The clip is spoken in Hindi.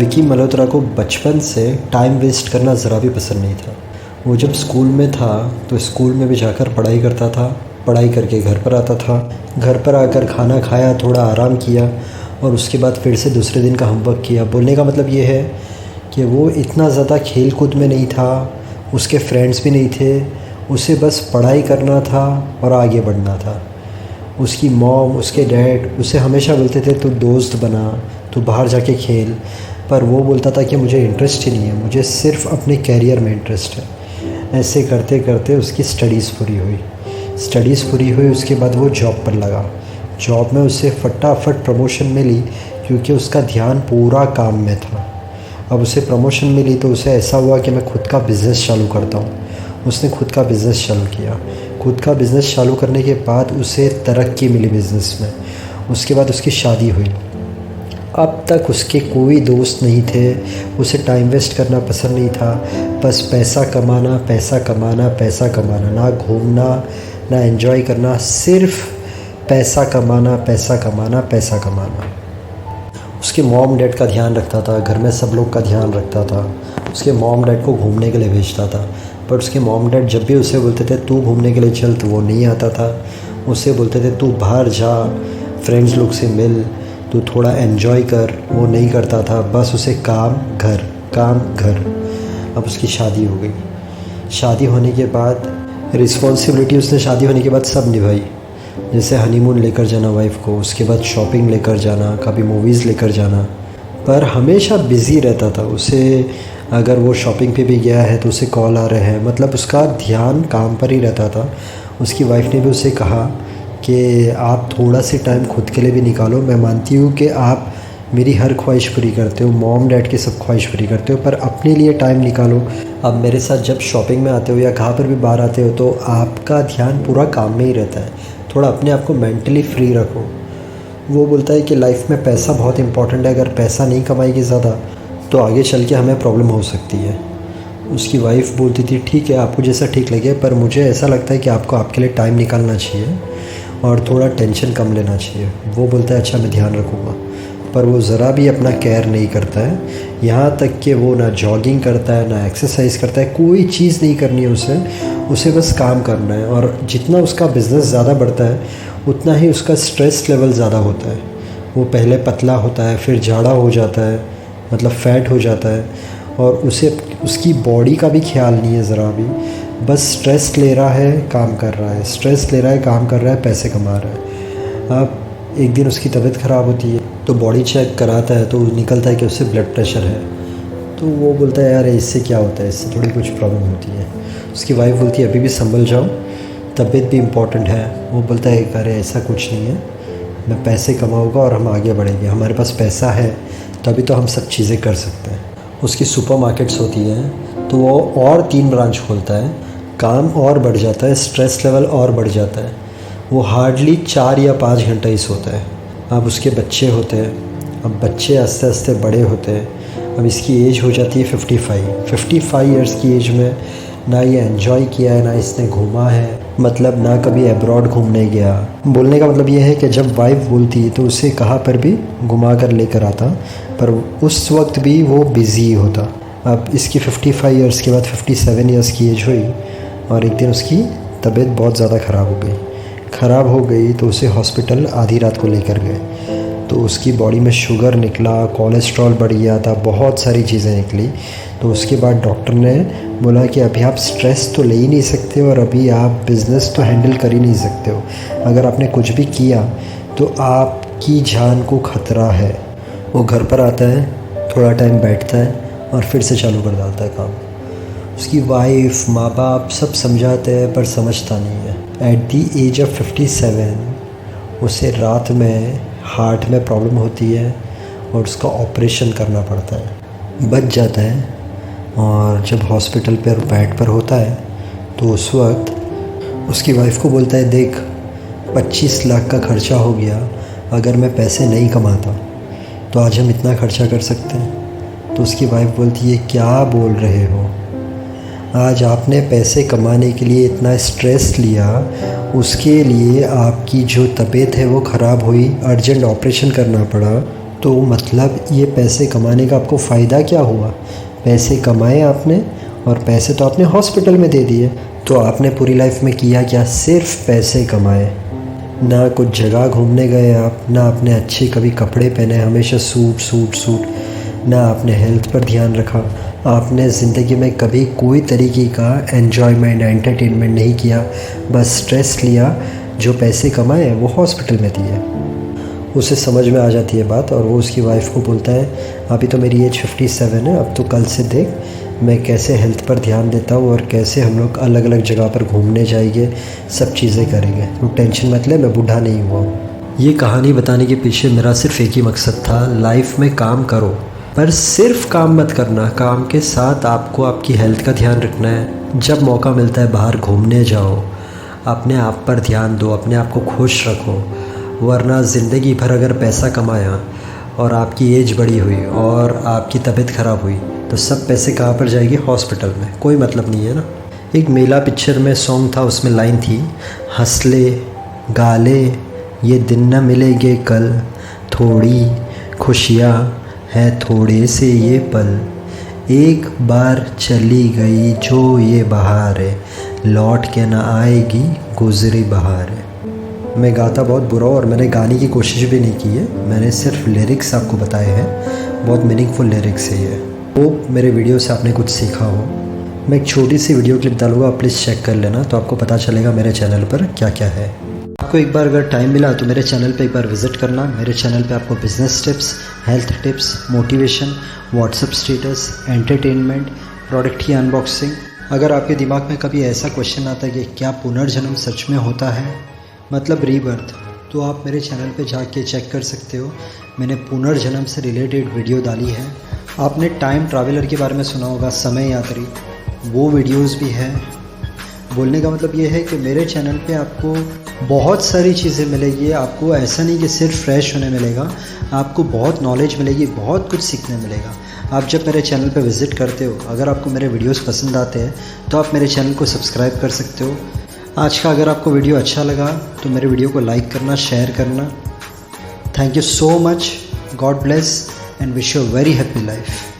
विकी मल्होत्रा को बचपन से टाइम वेस्ट करना ज़रा भी पसंद नहीं था। वो जब स्कूल में था तो स्कूल में भी जाकर पढ़ाई करता था, पढ़ाई करके घर पर आता था, घर पर आकर खाना खाया, थोड़ा आराम किया और उसके बाद फिर से दूसरे दिन का होमवर्क किया। बोलने का मतलब ये है कि वो इतना ज़्यादा खेल कूद में नहीं था, उसके फ्रेंड्स भी नहीं थे, उसे बस पढ़ाई करना था और आगे बढ़ना था। उसकी मॉम, उसके डैड उसे हमेशा बोलते थे तू दोस्त बना, तू बाहर जाके खेल, पर वो बोलता था कि मुझे इंटरेस्ट ही नहीं है, मुझे सिर्फ अपने कैरियर में इंटरेस्ट है। ऐसे करते करते उसकी स्टडीज़ पूरी हुई। उसके बाद वो जॉब पर लगा। जॉब में उसे फटाफट प्रमोशन मिली क्योंकि उसका ध्यान पूरा काम में था। अब उसे प्रमोशन मिली तो उसे ऐसा हुआ कि मैं खुद का बिज़नेस चालू करता हूँ। उसने खुद का बिज़नेस चालू किया। खुद का बिज़नेस चालू करने के बाद उसे तरक्की मिली बिज़नेस में। उसके बाद उसकी शादी हुई। अब तक उसके कोई दोस्त नहीं थे, उसे टाइम वेस्ट करना पसंद नहीं था, बस पैसा कमाना, पैसा कमाना, पैसा कमाना, ना घूमना, ना एंजॉय करना, सिर्फ पैसा कमाना, पैसा कमाना, पैसा कमाना। उसके मॉम डैड का ध्यान रखता था, घर में सब लोग का ध्यान रखता था। उसके मॉम डैड को घूमने के लिए भेजता था, पर उसके मॉम डैड जब भी उसे बोलते थे तू घूमने के लिए चल, तो वो नहीं आता था। उसे बोलते थे तू बाहर जा, फ्रेंड्स लोग से मिल, तू थोड़ा एन्जॉय कर, वो नहीं करता था। बस उसे काम घर, काम घर। अब उसकी शादी हो गई। शादी होने के बाद रिस्पॉन्सिबिलिटी उसने शादी होने के बाद सब निभाई, जैसे हनीमून लेकर जाना वाइफ को, उसके बाद शॉपिंग लेकर जाना, कभी मूवीज़ लेकर जाना, पर हमेशा बिज़ी रहता था। उसे अगर वो शॉपिंग पे भी गया है तो उसे कॉल आ रहे हैं, मतलब उसका ध्यान काम पर ही रहता था। उसकी वाइफ ने भी उसे कहा कि आप थोड़ा सी टाइम खुद के लिए भी निकालो। मैं मानती हूँ कि आप मेरी हर ख्वाहिश पूरी करते हो, मॉम डैड की सब ख्वाहिश पूरी करते हो, पर अपने लिए टाइम निकालो। अब मेरे साथ जब शॉपिंग में आते हो या कहाँ पर भी बाहर आते हो तो आपका ध्यान पूरा काम में ही रहता है, थोड़ा अपने आप को मेंटली फ्री रखो। वो बोलता है कि लाइफ में पैसा बहुत इंपॉर्टेंट है, अगर पैसा नहीं कमाएगी ज़्यादा तो आगे चल के हमें प्रॉब्लम हो सकती है। उसकी वाइफ बोलती थी ठीक है, आपको जैसा ठीक लगे, पर मुझे ऐसा लगता है कि आपको आपके लिए टाइम निकालना चाहिए और थोड़ा टेंशन कम लेना चाहिए। वो बोलता है अच्छा मैं ध्यान रखूँगा, पर वो ज़रा भी अपना केयर नहीं करता है। यहाँ तक कि वो ना जॉगिंग करता है, ना एक्सरसाइज करता है, कोई चीज़ नहीं करनी है उसे बस काम करना है। और जितना उसका बिज़नेस ज़्यादा बढ़ता है उतना ही उसका स्ट्रेस लेवल ज़्यादा होता है। वो पहले पतला होता है, फिर जाड़ा हो जाता है, मतलब फैट हो जाता है, और उसे उसकी बॉडी का भी ख्याल नहीं है ज़रा भी। बस स्ट्रेस ले रहा है, काम कर रहा है, स्ट्रेस ले रहा है, काम कर रहा है, पैसे कमा रहा है। अब एक दिन उसकी तबीयत ख़राब होती है तो बॉडी चेक कराता है तो निकलता है कि उससे ब्लड प्रेशर है। तो वो बोलता है यार इससे क्या होता है, इससे थोड़ी कुछ प्रॉब्लम होती है। उसकी वाइफ बोलती है अभी भी संभल जाओ, तबीयत भी इम्पॉर्टेंट है। वो बोलता है अरे ऐसा कुछ नहीं है, मैं पैसे कमाऊँगा और हम आगे बढ़ेंगे, हमारे पास पैसा है तभी तो हम सब चीज़ें कर सकते हैं। उसकी सुपरमार्केट्स होती हैं तो वो और 3 ब्रांच खोलता है, काम और बढ़ जाता है, स्ट्रेस लेवल और बढ़ जाता है। वो हार्डली 4 या 5 घंटा ही सोता है। अब उसके बच्चे होते हैं, अब बच्चे आस्ते आस्ते बड़े होते हैं। अब इसकी एज हो जाती है 55 ईयर्स की एज में ना ये एंजॉय किया है, ना इसने घूमा है, मतलब ना कभी अब्रॉड घूमने गया। बोलने का मतलब ये है कि जब वाइफ बोलती तो उसे कहाँ पर भी घुमा कर लेकर आता, पर उस वक्त भी वो बिज़ी होता। अब इसकी 55 ईयर्स के बाद 57 ईयर्स की एज हुई और एक दिन उसकी तबीयत बहुत ज़्यादा ख़राब हो गई तो उसे हॉस्पिटल आधी रात को लेकर गए। तो उसकी बॉडी में शुगर निकला, कोलेस्ट्रॉल बढ़ गया था, बहुत सारी चीज़ें निकली। तो उसके बाद डॉक्टर ने बोला कि अभी आप स्ट्रेस तो ले ही नहीं सकते और अभी आप बिज़नेस तो हैंडल कर ही नहीं सकते हो, अगर आपने कुछ भी किया तो आपकी जान को ख़तरा है। वो घर पर आता है, थोड़ा टाइम बैठता है और फिर से चालू कर डालता है काम। उसकी वाइफ, माँ बाप सब समझाते हैं पर समझता नहीं है। एट दी एज ऑफ 57 उसे रात में हार्ट में प्रॉब्लम होती है और उसका ऑपरेशन करना पड़ता है। बच जाता है और जब हॉस्पिटल पर बेड पर होता है तो उस वक्त उसकी वाइफ को बोलता है देख 25 लाख का खर्चा हो गया, अगर मैं पैसे नहीं कमाता तो आज हम इतना खर्चा कर सकते हैं। तो उसकी वाइफ बोलती है क्या बोल रहे हो, आज आपने पैसे कमाने के लिए इतना स्ट्रेस लिया, उसके लिए आपकी जो तबीयत है वो ख़राब हुई, अर्जेंट ऑपरेशन करना पड़ा, तो मतलब ये पैसे कमाने का आपको फ़ायदा क्या हुआ? पैसे कमाए आपने और पैसे तो आपने हॉस्पिटल में दे दिए। तो आपने पूरी लाइफ में किया क्या? सिर्फ पैसे कमाए। ना कुछ जगह घूमने गए आप, ना आपने अच्छे कभी कपड़े पहने, हमेशा सूट सूट सूट। ना आपने हेल्थ पर ध्यान रखा। आपने ज़िंदगी में कभी कोई तरीके का एन्जॉयमेंट एंटरटेनमेंट नहीं किया, बस स्ट्रेस लिया। जो पैसे कमाए वो हॉस्पिटल में दिए। उसे समझ में आ जाती है बात और वो उसकी वाइफ को बोलता है, अभी तो मेरी एज 57 है, अब तो कल से देख मैं कैसे हेल्थ पर ध्यान देता हूँ और कैसे हम लोग अलग अलग जगह पर घूमने जाएंगे, सब चीज़ें करेंगे। तो टेंशन मत ले, मैं बूढ़ा नहीं हुआ हूँ। ये कहानी बताने के पीछे मेरा सिर्फ एक ही मकसद था, लाइफ में काम करो, पर सिर्फ काम मत करना, काम के साथ आपको आपकी हेल्थ का ध्यान रखना है। जब मौका मिलता है बाहर घूमने जाओ, अपने आप पर ध्यान दो, अपने आप को खुश रखो। वरना ज़िंदगी भर अगर पैसा कमाया और आपकी एज बड़ी हुई और आपकी तबीयत ख़राब हुई तो सब पैसे कहाँ पर जाएगी? हॉस्पिटल में। कोई मतलब नहीं है ना। एक मेला पिक्चर में सॉन्ग था, उसमें लाइन थी, हंसले गाले ये दिन न मिलेंगे कल, थोड़ी खुशियाँ है थोड़े से ये पल, एक बार चली गई जो ये बहार है, लौट के ना आएगी गुजरी बहार है। मैं गाता बहुत बुरा और मैंने गाने की कोशिश भी नहीं की है, मैंने सिर्फ लिरिक्स आपको बताए हैं। बहुत मीनिंगफुल लिरिक्स है ये। होप मेरे वीडियो से आपने कुछ सीखा हो। मैं एक छोटी सी वीडियो क्लिप डालूंगा, आप प्लीज़ चेक कर लेना, तो आपको पता चलेगा मेरे चैनल पर क्या क्या है। आपको एक बार अगर टाइम मिला तो मेरे चैनल पे एक बार विज़िट करना। मेरे चैनल पे आपको business tips, health tips, motivation, WhatsApp status, entertainment, product की अनबॉक्सिंग। अगर आपके दिमाग में कभी ऐसा क्वेश्चन आता है कि क्या पुनर्जन्म सच में होता है, मतलब रीबर्थ, तो आप मेरे चैनल पे जाके चेक कर सकते हो। मैंने पुनर्जन्म से रिलेटेड वीडियो डाली है। आपने टाइम ट्रैवलर के बारे में सुना होगा, समय यात्री, वो वीडियोस भी है। बोलने का मतलब ये है कि मेरे चैनल पे आपको बहुत सारी चीज़ें मिलेगी। आपको ऐसा नहीं कि सिर्फ फ्रेश होने मिलेगा, आपको बहुत नॉलेज मिलेगी, बहुत कुछ सीखने मिलेगा। आप जब मेरे चैनल पे विज़िट करते हो, अगर आपको मेरे वीडियोस पसंद आते हैं तो आप मेरे चैनल को सब्सक्राइब कर सकते हो। आज का अगर आपको वीडियो अच्छा लगा तो मेरे वीडियो को लाइक करना, शेयर करना। Thank you so much. God bless and wish you a very happy life.